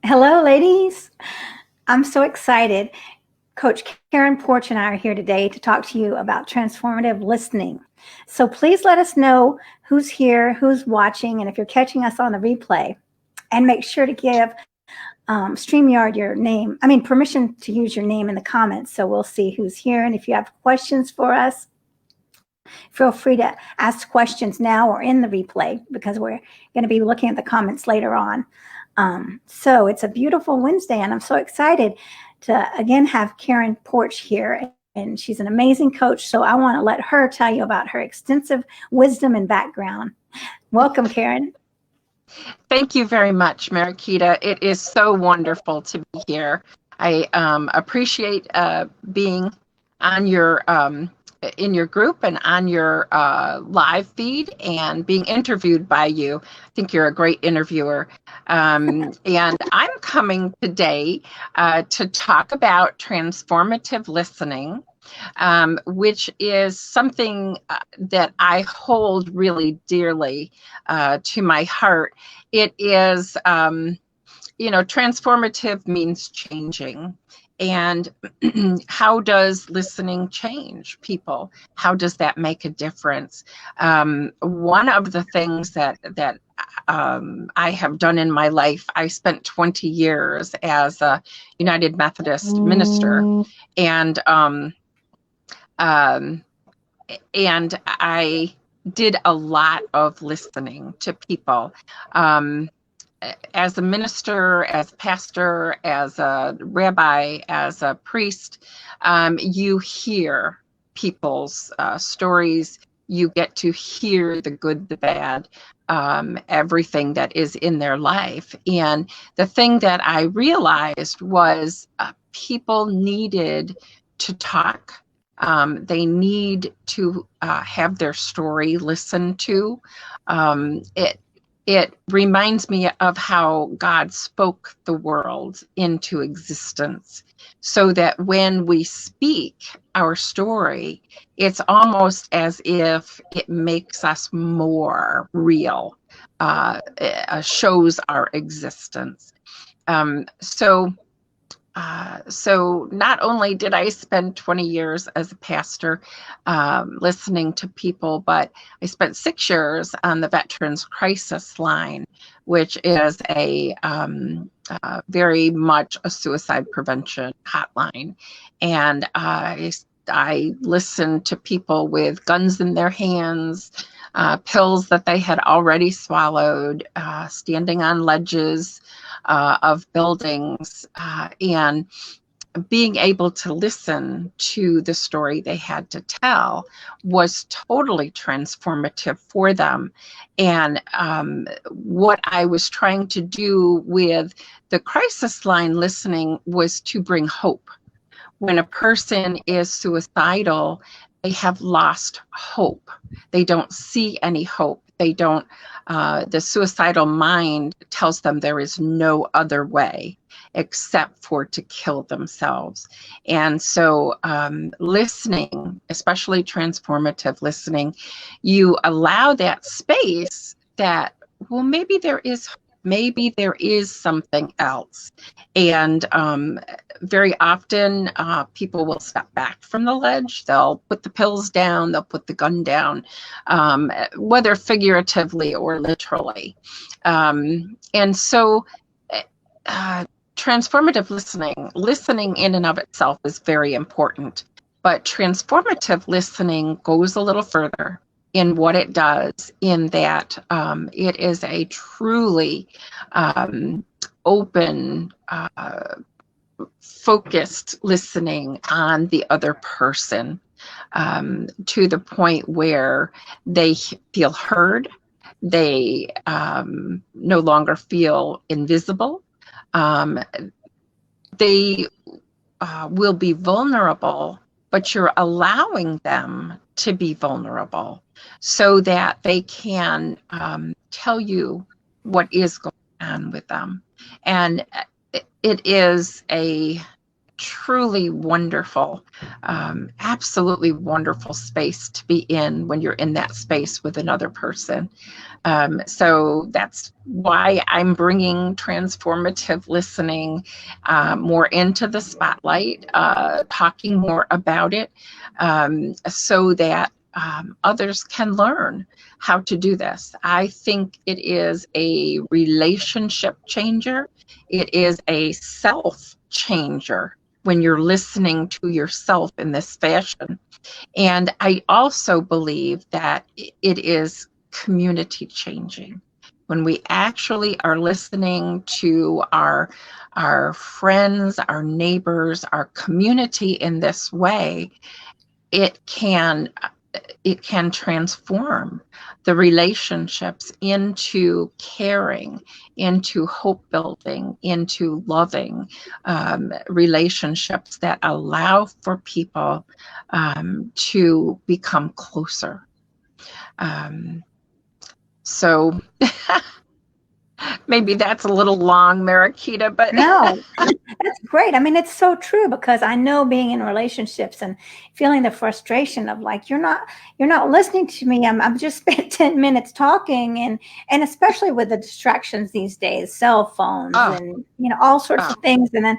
Hello, ladies. I'm so excited. Coach Karin Porch and I are here today to talk to you about transformative listening. So please let us know who's here, who's watching, and if you're catching us on the replay. And make sure to give StreamYard your name, permission to use your name in the comments so we'll see who's here. And if you have questions for us, feel free to ask questions now or in the replay because we're going to be looking at the comments later on. So it's a beautiful Wednesday, and I'm so excited to again have Karin Porch here. And she's an amazing coach. So I want to let her tell you about her extensive wisdom and background. Welcome, Karin. Thank you very much, Mariquita. It is so wonderful to be here. I appreciate being on your in your group and on your live feed and being interviewed by you. I think you're a great interviewer. And I'm coming today to talk about transformative listening, which is something that I hold really dearly to my heart. It is, transformative means changing. And how does listening change people? How does that make a difference? One of the things that I have done in my life, I spent 20 years as a United Methodist minister, and I did a lot of listening to people. As a minister, as a pastor, as a rabbi, as a priest, you hear people's stories. You get to hear the good, the bad, everything that is in their life. And the thing that I realized was people needed to talk. They need to have their story listened to. It reminds me of how God spoke the world into existence, so that when we speak our story, it's almost as if it makes us more real, shows our existence. So not only did I spend 20 years as a pastor listening to people, but I spent 6 years on the Veterans Crisis Line, which is a very much a suicide prevention hotline. And I listened to people with guns in their hands, pills that they had already swallowed, standing on ledges of buildings, and being able to listen to the story they had to tell was totally transformative for them. And what I was trying to do with the crisis line listening was to bring hope. When a person is suicidal, they have lost hope. They don't see any hope. They don't, the suicidal mind tells them there is no other way except for to kill themselves. And so listening, especially transformative listening, you allow that space that, well, maybe there is something else. And very often people will step back from the ledge. They'll put the pills down, they'll put the gun down, whether figuratively or literally. And so transformative listening in and of itself is very important. But transformative listening goes a little further in what it does, in that it is a truly open, focused listening on the other person, to the point where they feel heard. They no longer feel invisible. They will be vulnerable, but you're allowing them to be vulnerable so that they can tell you what is going on with them. And it is a truly wonderful, absolutely wonderful space to be in when you're in that space with another person. So that's why I'm bringing transformative listening more into the spotlight, talking more about it, so that others can learn how to do this. I think it is a relationship changer. It is a self changer when you're listening to yourself in this fashion. And I also believe that it is community changing. When we actually are listening to our friends, our neighbors, our community in this way, it can transform the relationships into caring, into hope building, into loving relationships that allow for people to become closer. So maybe that's a little long, Marakita, but No, that's great. I mean, it's so true, because I know being in relationships and feeling the frustration of like, you're not listening to me. I'm just spent 10 minutes talking, and especially with the distractions these days, cell phones oh, and, all sorts oh, of things. And then,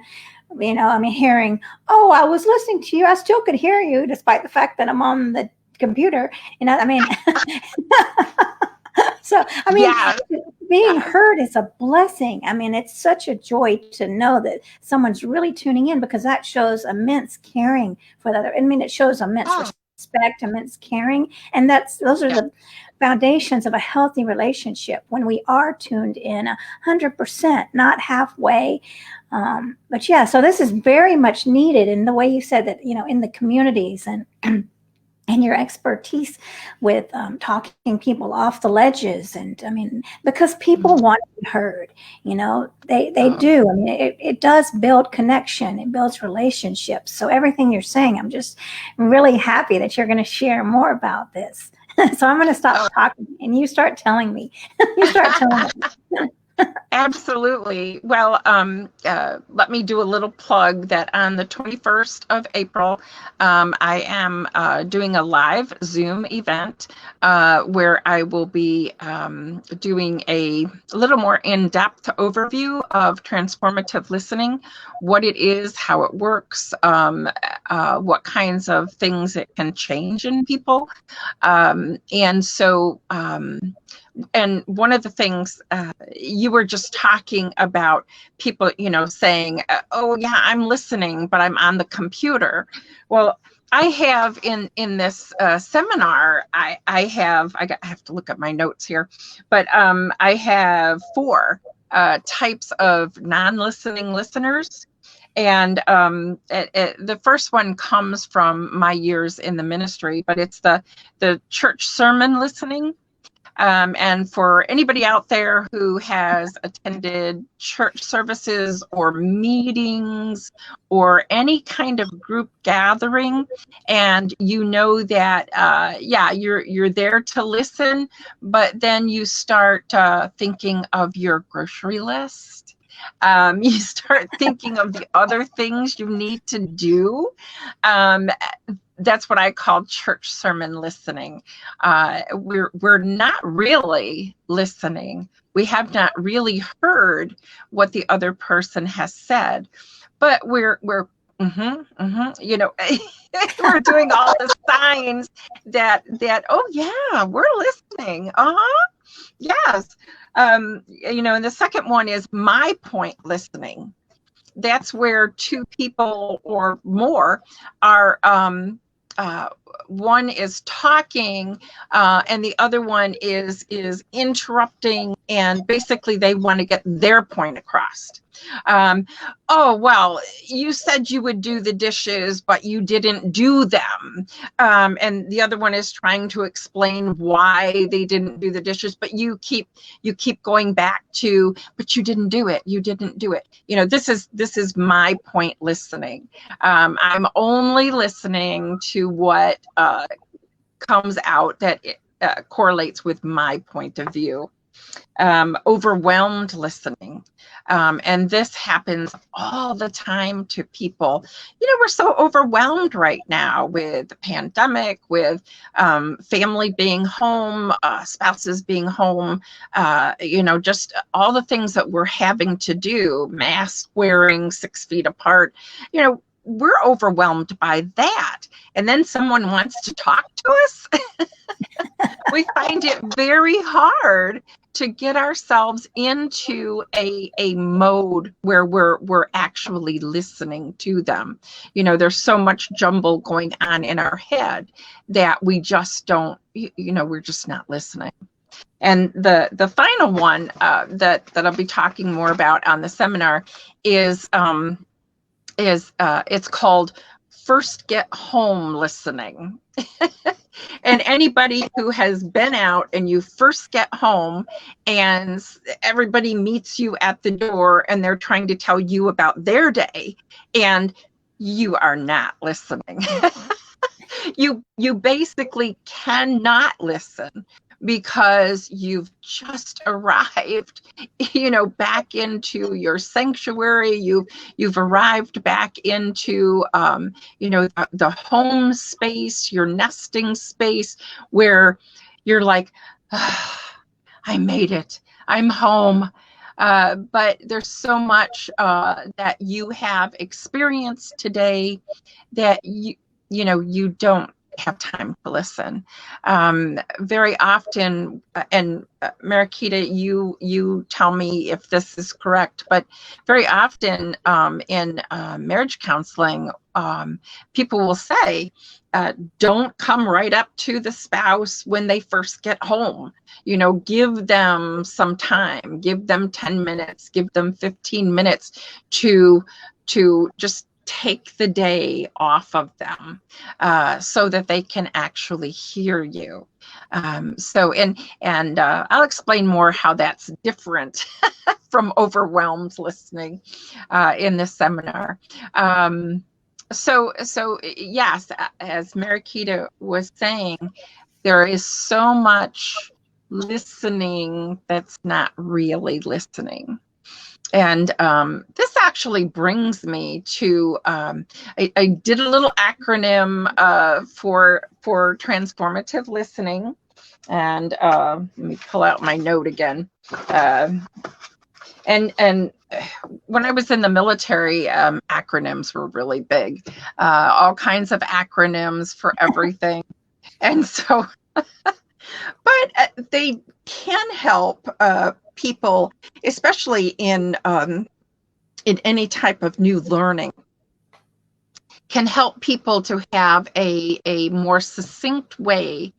I mean, hearing, oh, I was listening to you. I still could hear you despite the fact that I'm on the computer. I mean, so, I mean, yeah, being yes. heard is a blessing. I mean, it's such a joy to know that someone's really tuning in, because that shows immense caring for the other. I mean, it shows immense Oh, respect, immense caring. And those are yeah. the foundations of a healthy relationship, when we are tuned in 100%, not halfway. But yeah, so this is very much needed in the way you said that, in the communities, and your expertise with talking people off the ledges. And I mean, because people want to be heard, they Oh, do. I mean, it does build connection, it builds relationships. So everything you're saying, I'm just really happy that you're going to share more about this. So I'm going to stop oh. talking and you start telling me. You start telling me. Absolutely. Well, let me do a little plug that on the 21st of April, I am doing a live Zoom event where I will be doing a little more in-depth overview of transformative listening, what it is, how it works, what kinds of things it can change in people. And so, and one of the things you were just talking about, people, saying, oh yeah, I'm listening, but I'm on the computer. Well, I have in this seminar, I have to look at my notes here, but I have 4 types of non-listening listeners. And the first one comes from my years in the ministry, but it's the church sermon listening. And for anybody out there who has attended church services or meetings or any kind of group gathering, and that, you're there to listen, but then you start thinking of your grocery list. You start thinking of the other things you need to do. That's what I call church sermon listening. We're not really listening. We have not really heard what the other person has said, but we're we're doing all the signs that oh yeah, we're listening. Yes. And the second one is my point listening. That's where 2 people or more are one is talking and the other one is interrupting, and basically they want to get their point across. Oh, well, you said you would do the dishes, but you didn't do them. And the other one is trying to explain why they didn't do the dishes, but you keep going back to, but you didn't do it. You didn't do it. This is my point listening. I'm only listening to what comes out that correlates with my point of view. Overwhelmed listening. And this happens all the time to people. We're so overwhelmed right now with the pandemic, with family being home, spouses being home, just all the things that we're having to do, mask wearing, 6 feet apart. We're overwhelmed by that. And then someone wants to talk to us. We find it very hard to get ourselves into a mode where we're actually listening to them. There's so much jumble going on in our head that we just don't, we're just not listening. And the final one that I'll be talking more about on the seminar is it's called First Get Home Listening. And anybody who has been out and you first get home and everybody meets you at the door and they're trying to tell you about their day and you are not listening. You basically cannot listen because you've just arrived, back into your sanctuary. You've arrived back into, the home space, your nesting space, where you're like, I made it. I'm home. But there's so much that you have experienced today that you don't have time to listen. Very often, and Marakita, you tell me if this is correct, but very often in marriage counseling, people will say, don't come right up to the spouse when they first get home. Give them some time, give them 10 minutes, give them 15 minutes to just take the day off of them so that they can actually hear you. And I'll explain more how that's different from overwhelmed listening in this seminar. So yes, as Marakita was saying, there is so much listening that's not really listening. And this actually brings me to, I did a little acronym for transformative listening. And let me pull out my note again. And when I was in the military, acronyms were really big. All kinds of acronyms for everything. And so, but they can help people, especially in any type of new learning, can help people to have a more succinct way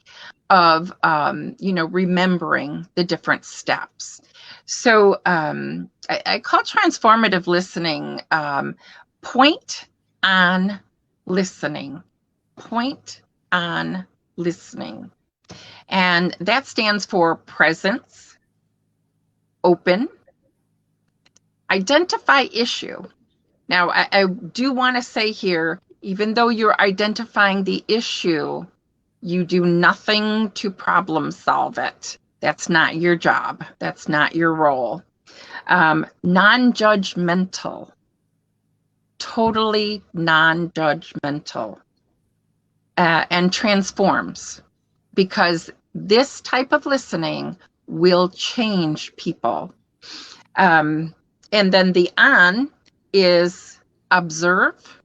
of remembering the different steps. So I call transformative listening point on listening. Point on listening. And that stands for presence, open, identify issue. Now, I do want to say here, even though you're identifying the issue, you do nothing to problem solve it. That's not your job. That's not your role. Non-judgmental, totally non-judgmental, and transforms, because this type of listening will change people. And then the on is observe.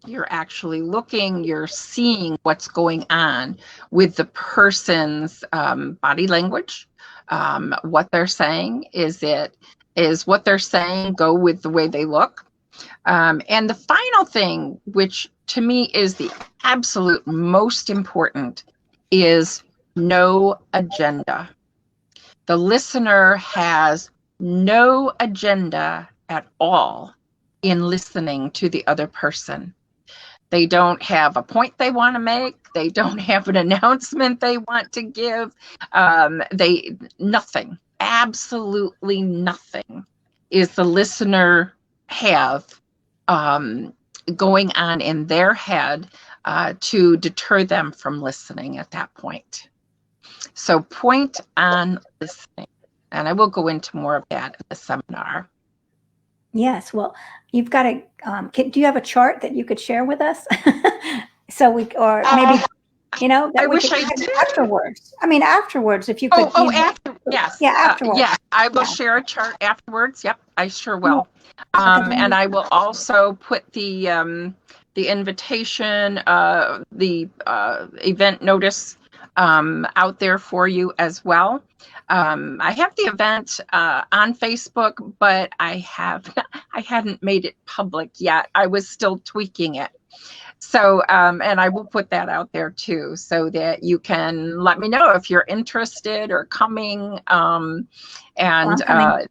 You're actually looking, you're seeing what's going on with the person's body language, what they're saying. Is what they're saying go with the way they look? And the final thing, which to me is the absolute most important, is no agenda. The listener has no agenda at all in listening to the other person. They don't have a point they want to make. They don't have an announcement they want to give. Nothing, absolutely nothing is the listener have going on in their head to deter them from listening at that point. So point on listening. And I will go into more of that in the seminar. Yes. Well, you've got a, do you have a chart that you could share with us? So we, or maybe, that I we wish could I did. afterwards. I mean, afterwards, if you could, After, yes. yeah, afterwards. Yes, I will Yeah. share a chart afterwards. Yep, I sure Yeah. will. Because we And need, I will also put the invitation, the event notice out there for you as well. I have the event on Facebook, but I hadn't made it public yet. I was still tweaking it. So, and I will put that out there too, so that you can let me know if you're interested or coming. well, I'm coming.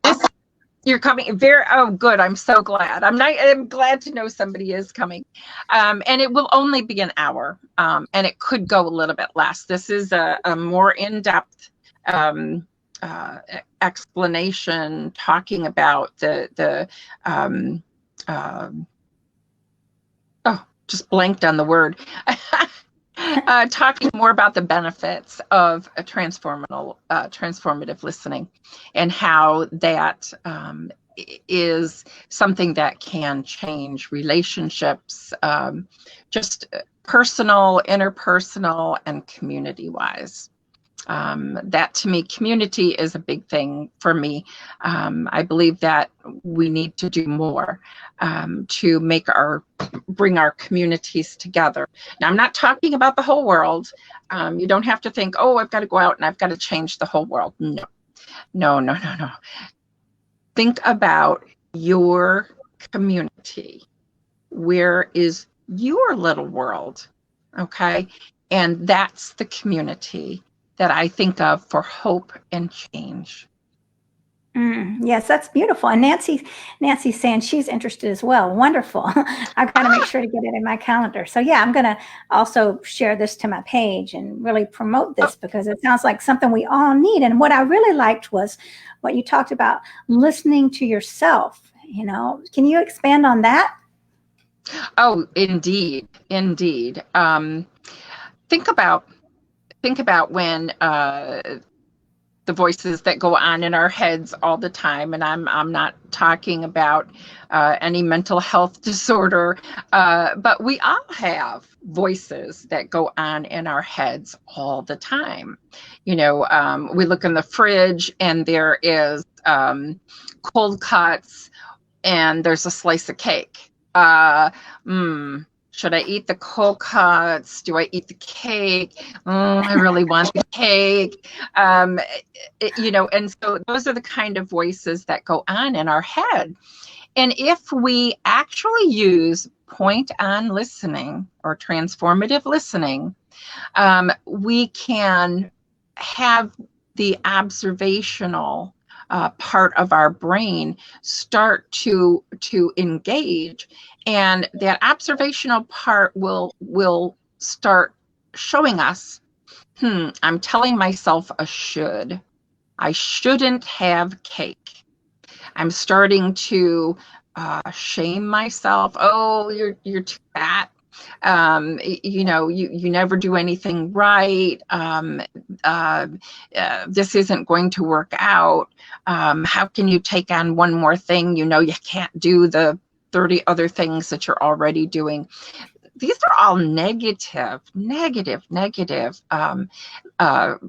You're coming. Oh, good. I'm so glad. I'm glad to know somebody is coming. And it will only be an hour, and it could go a little bit less. This is a more in-depth explanation, talking about the just blanked on the word. Talking more about the benefits of a transformative listening, and how that is something that can change relationships, just personal, interpersonal, and community-wise. That, to me, community is a big thing for me. I believe that we need to do more to bring our communities together. Now, I'm not talking about the whole world. You don't have to think, oh, I've got to go out and I've got to change the whole world. No. Think about your community. Where is your little world? Okay. And that's the community that I think of for hope and change. Yes, that's beautiful. And Nancy's saying she's interested as well. Wonderful. I've got to make sure to get it in my calendar. So yeah, I'm going to also share this to my page and really promote this, because it sounds like something we all need. And what I really liked was what you talked about, listening to yourself. Can you expand on that? Oh, indeed. Think about when the voices that go on in our heads all the time, and I'm not talking about any mental health disorder, but we all have voices that go on in our heads all the time. We look in the fridge and there is cold cuts and there's a slice of cake. Should I eat the cold cuts? Do I eat the cake? I really want the cake. And so those are the kind of voices that go on in our head. And if we actually use point-on listening or transformative listening, we can have the observational part of our brain start to engage, and that observational part will start showing us, I'm telling myself I shouldn't have cake. I'm starting to shame myself. Oh, you're too fat. You never do anything right. This isn't going to work out. How can you take on one more thing? You can't do the 30 other things that you're already doing. These are all negative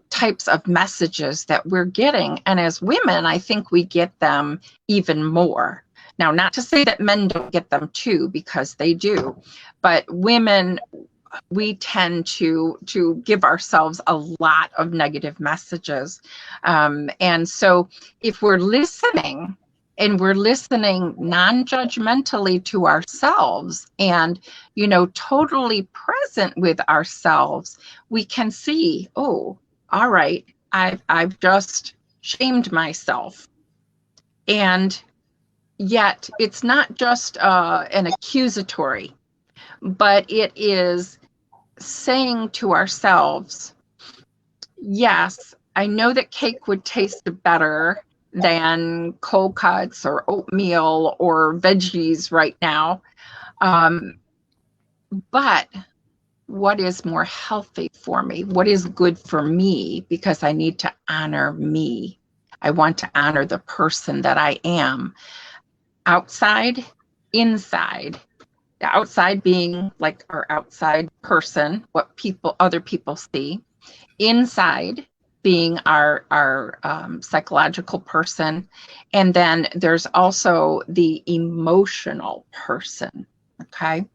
types of messages that we're getting. And as women, I think we get them even more. Now, not to say that men don't get them too, because they do, but women, we tend to give ourselves a lot of negative messages. And so if we're listening, and we're listening non-judgmentally to ourselves, and totally present with ourselves, we can see, oh, all right, I've just shamed myself. And yet it's not just an accusatory, but it is saying to ourselves, yes, I know that cake would taste better than cold cuts or oatmeal or veggies right now. But what is more healthy for me? What is good for me? Because I need to honor me. I want to honor the person that I am, outside, inside. The outside being like our outside person, what other people see. Inside being our psychological person. And then there's also the emotional person, okay?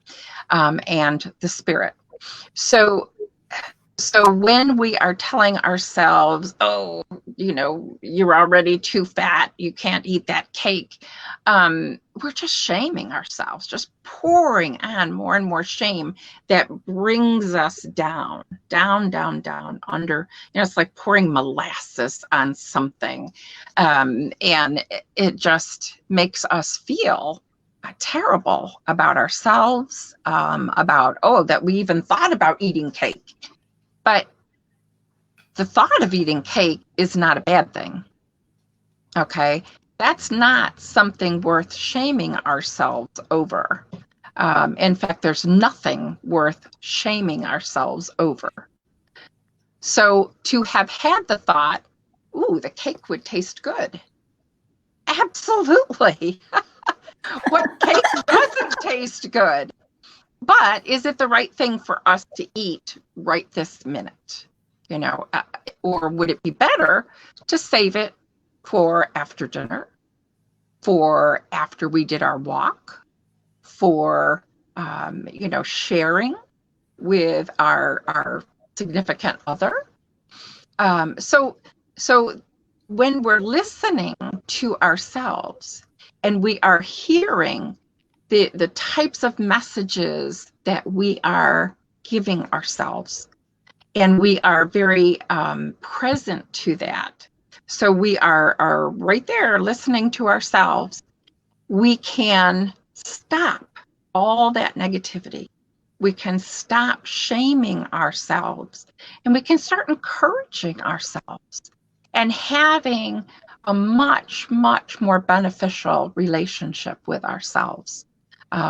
And the spirit. So when we are telling ourselves, oh, you're already too fat, you can't eat that cake, we're just shaming ourselves, just pouring on more and more shame that brings us down, down, down, down under, it's like pouring molasses on something. And it just makes us feel terrible about ourselves, about, that we even thought about eating cake. But the thought of eating cake is not a bad thing, okay? That's not something worth shaming ourselves over. In fact, there's nothing worth shaming ourselves over. So to have had the thought, ooh, the cake would taste good. Absolutely. What cake doesn't taste good? But is it the right thing for us to eat right this minute? Or would it be better to save it for after dinner, for after we did our walk, for, sharing with our significant other? So when we're listening to ourselves and we are hearing the types of messages that we are giving ourselves, and we are very present to that. So we are right there listening to ourselves. We can stop all that negativity. We can stop shaming ourselves, and we can start encouraging ourselves and having a much, much more beneficial relationship with ourselves.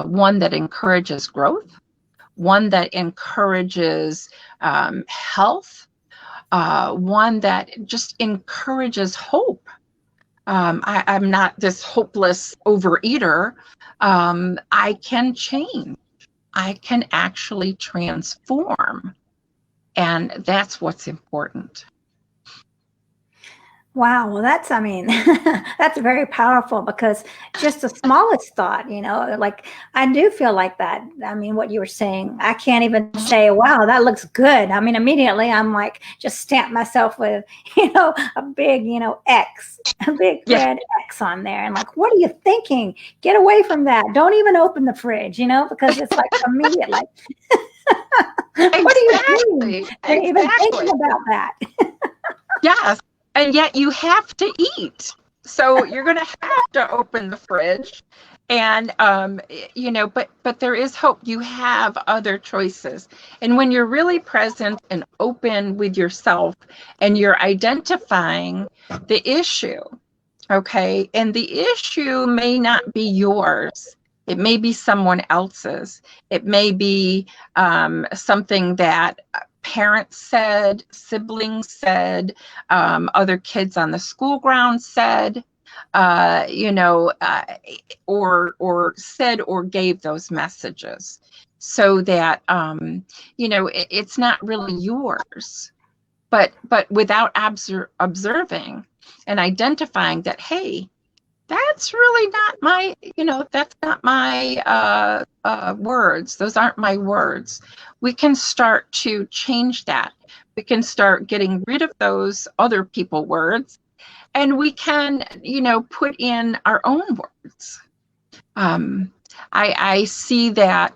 One that encourages growth, one that encourages health, one that just encourages hope. I'm not this hopeless overeater. I can change. I can actually transform. And that's what's important. Wow. Well, that's that's very powerful, because just the smallest thought, like I do feel like that. What you were saying, I can't even say, wow, that looks good. Immediately I'm like, just stamp myself with, a big, X, a big red X on there. And like, what are you thinking? Get away from that. Don't even open the fridge, because it's like immediate, like, what are you doing? And even thinking about that. Yes. And yet you have to eat. So you're going to have to open the fridge. And, but there is hope. You have other choices. And when you're really present and open with yourself and you're identifying the issue, okay, and the issue may not be yours. It may be someone else's. It may be something that parents said, siblings said, other kids on the school ground said, or said or gave those messages, so that it's not really yours. But without observing and identifying that, hey, that's really not my, that's not my words. Those aren't my words. We can start to change that. We can start getting rid of those other people words, and we can, put in our own words. I see that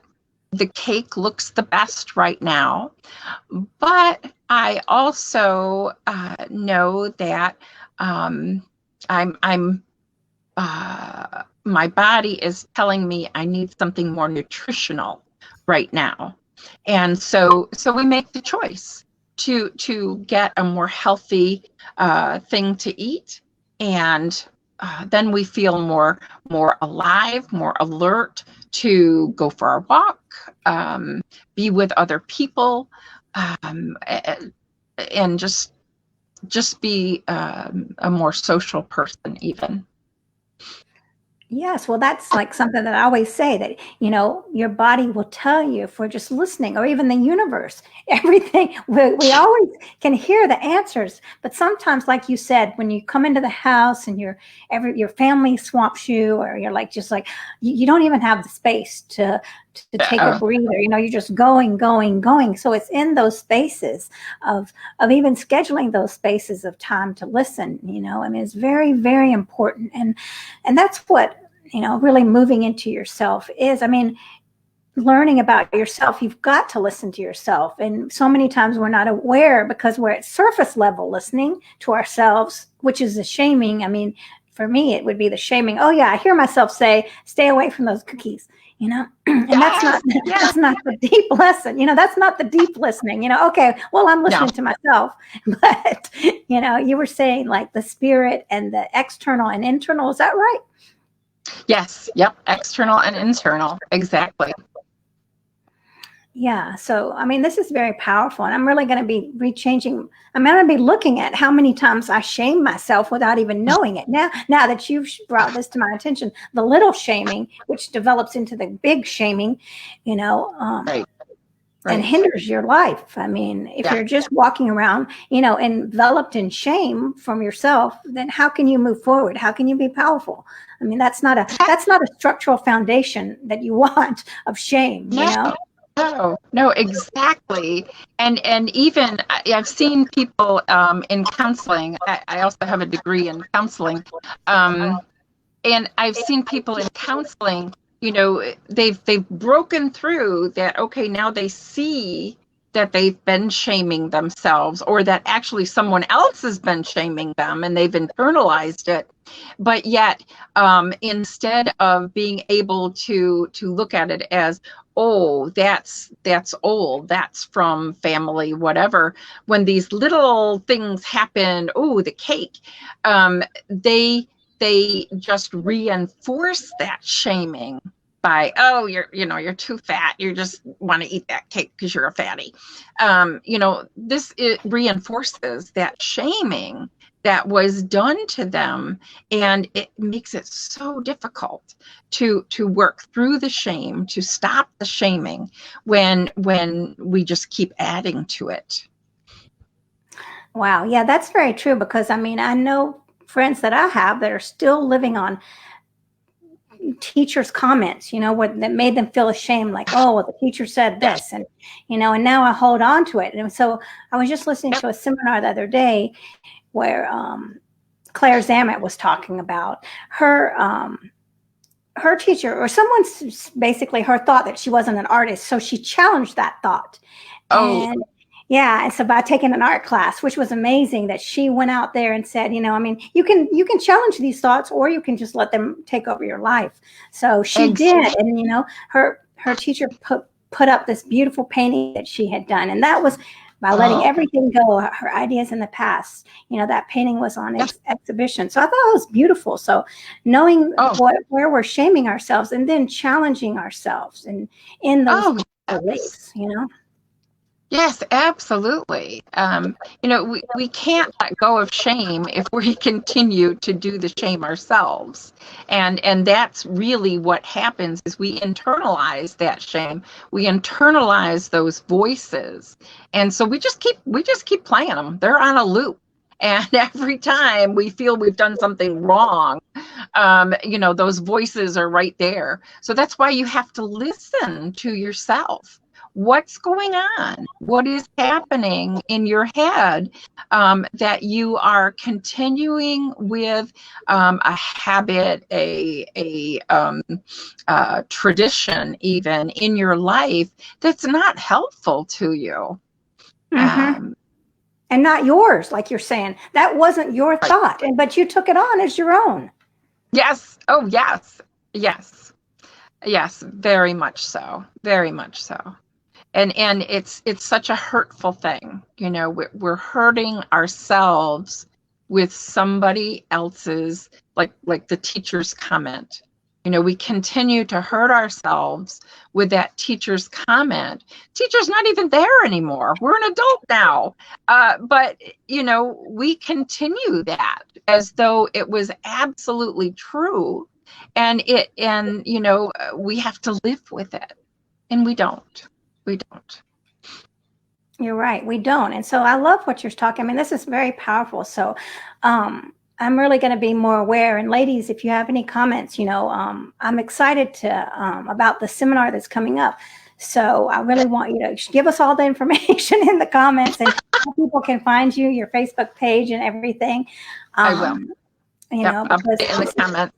the cake looks the best right now, but I also know that my body is telling me I need something more nutritional right now. And so we make the choice to get a more healthy thing to eat. And then we feel more alive, more alert to go for our walk, be with other people, and just just be a more social person even. Yes, well, that's like something that I always say that, your body will tell you if we're just listening, or even the universe, everything. We always can hear the answers, but sometimes, like you said, when you come into the house and your family swamps you, or you're like, just like, you don't even have the space to take a breather. You're just going, going, going. So it's in those spaces of even scheduling those spaces of time to listen. I mean, it's very, very important. And that's what, really moving into yourself is. I mean, learning about yourself, you've got to listen to yourself. And so many times we're not aware because we're at surface level listening to ourselves, which is the shaming. I mean, for me, it would be the shaming. Oh yeah, I hear myself say, stay away from those cookies, and that's not the deep lesson. That's not the deep listening. Okay, well, I'm listening to myself, but you were saying like the spirit and the external and internal. Is that right? Yes. Yep. External and internal. Exactly. Yeah. So, I mean, this is very powerful. And I'm really going to be I'm going to be looking at how many times I shame myself without even knowing it. Now that you've brought this to my attention, the little shaming, which develops into the big shaming, Right. and hinders your life. I mean, if you're just walking around, enveloped in shame from yourself, then how can you move forward? How can you be powerful? I mean, that's not a structural foundation that you want of shame, No, exactly. And even I've seen people in counseling. I also have a degree in counseling. And I've seen people in counseling, they've broken through that. Okay, now they see that they've been shaming themselves, or that actually someone else has been shaming them and they've internalized it. But yet, instead of being able to look at it as, oh, that's old, that's from family, whatever, when these little things happen, oh, the cake, they just reinforce that shaming by, oh, you're too fat, you just want to eat that cake because you're a fatty. It reinforces that shaming that was done to them, and it makes it so difficult to work through the shame, to stop the shaming when we just keep adding to it. Wow. Yeah, that's very true, because I mean, I know friends that I have that are still living on teachers' comments, that made them feel ashamed, like, oh, well, the teacher said this, and now I hold on to it. And so I was just listening to a seminar the other day where Claire Zamett was talking about her teacher, or someone's basically her thought that she wasn't an artist, so she challenged that thought. And yeah, and so by taking an art class, which was amazing, that she went out there and said, I mean, you can challenge these thoughts, or you can just let them take over your life. So she did, and her teacher put up this beautiful painting that she had done, and that was by letting everything go, her ideas in the past. That painting was on exhibition. So I thought it was beautiful. So knowing where we're shaming ourselves, and then challenging ourselves and in those beliefs, Yes, absolutely. We can't let go of shame if we continue to do the shame ourselves. And that's really what happens, is we internalize that shame. We internalize those voices. And so we just keep playing them. They're on a loop. And every time we feel we've done something wrong, those voices are right there. So that's why you have to listen to yourself. What's going on? What is happening in your head that you are continuing with a habit, a tradition, even in your life, that's not helpful to you? Mm-hmm. And not yours, like you're saying. That wasn't your thought, but you took it on as your own. Yes. Oh, yes. Yes. Yes. Very much so. Very much so. And it's such a hurtful thing. We're hurting ourselves with somebody else's, like the teacher's comment. We continue to hurt ourselves with that teacher's comment. Teacher's not even there anymore. We're an adult now. But we continue that as though it was absolutely true. And we have to live with it. And we don't. You're right. We don't. And so I love what you're talking. I mean, this is very powerful. So I'm really going to be more aware. And ladies, if you have any comments, I'm excited about the seminar that's coming up. So I really want you to give us all the information in the comments, and how people can find you, your Facebook page and everything. I will. I'll put it in the comments.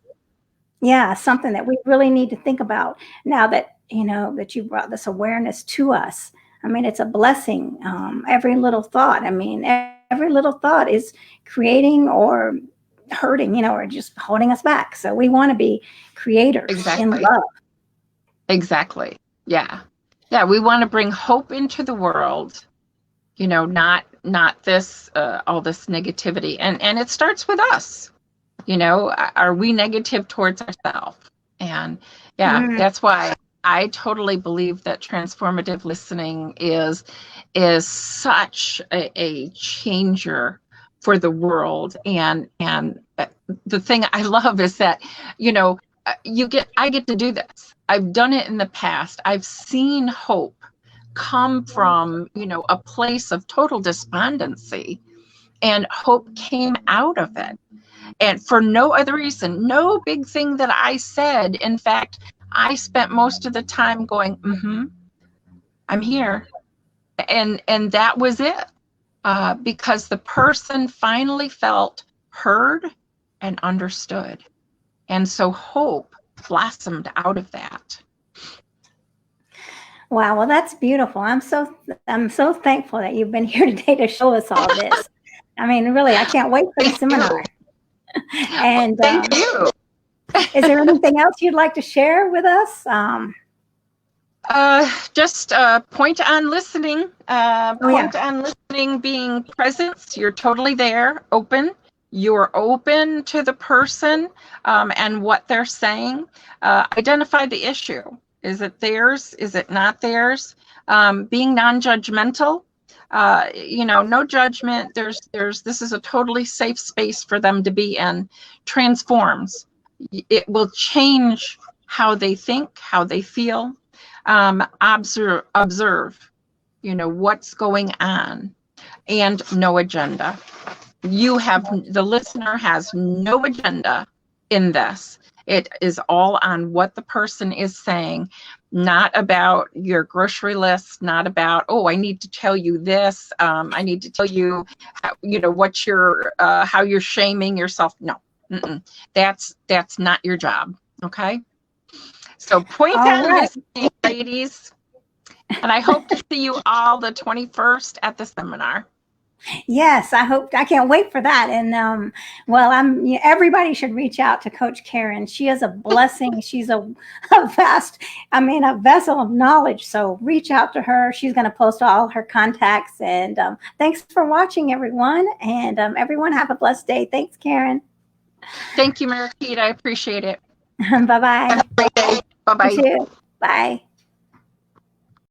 Yeah, something that we really need to think about now that, that you brought this awareness to us. I mean, it's a blessing. Every little thought, every little thought is creating or hurting, or just holding us back. So we want to be creators in love. Exactly. Yeah. Yeah. We want to bring hope into the world, not this, all this negativity. And it starts with us. Are we negative towards ourselves? And that's why I totally believe that transformative listening is such a changer for the world. And the thing I love is that, I get to do this. I've done it in the past. I've seen hope come from, a place of total despondency, and hope came out of it. And for no other reason, no big thing that I said. In fact, I spent most of the time going, I'm here. And that was it. Because the person finally felt heard and understood. And so hope blossomed out of that. Wow, well, that's beautiful. I'm so thankful that you've been here today to show us all this. I mean, really, I can't wait for the seminar. And thank you. Is there anything else you'd like to share with us? Just point on listening. On listening being presence. You're totally there, open. You're open to the person and what they're saying. Identify the issue. Is it theirs? Is it not theirs? Being non-judgmental. No judgment. This is a totally safe space for them to be in. Transforms. It will change how they think, how they feel. Observe, what's going on, and no agenda. The listener has no agenda in this. It is all on what the person is saying, not about your grocery list, not about, I need to tell you this. I need to tell you, what how you're shaming yourself. No, that's not your job. Okay. So point on listening, ladies. And I hope to see you all the 21st at the seminar. Yes, I can't wait for that. And everybody should reach out to Coach Karin. She is a blessing. She's a vessel of knowledge. So reach out to her. She's going to post all her contacts. And thanks for watching, everyone. And everyone have a blessed day. Thanks, Karin. Thank you, Marquita. I appreciate it. Bye-bye. Have a great day. Bye-bye. You too. Bye.